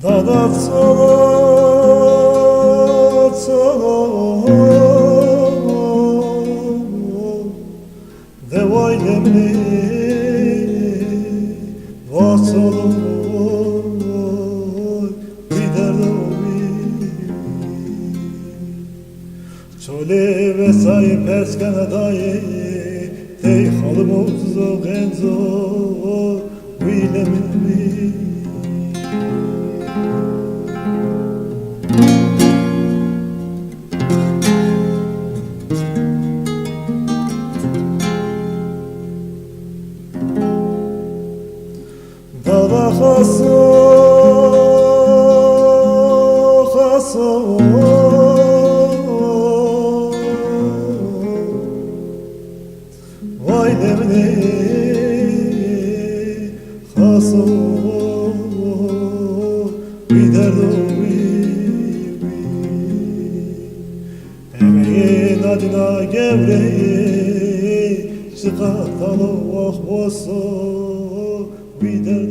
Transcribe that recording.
Dada solo, solo de voylemni va solo giderdomi Çole ve say peskene daye Tey halımızı genzo Vilemni Dada haso, haso Vay demne haso Giderdo Emeğin adına gevreyi Çıkartalı oh boso Giderdo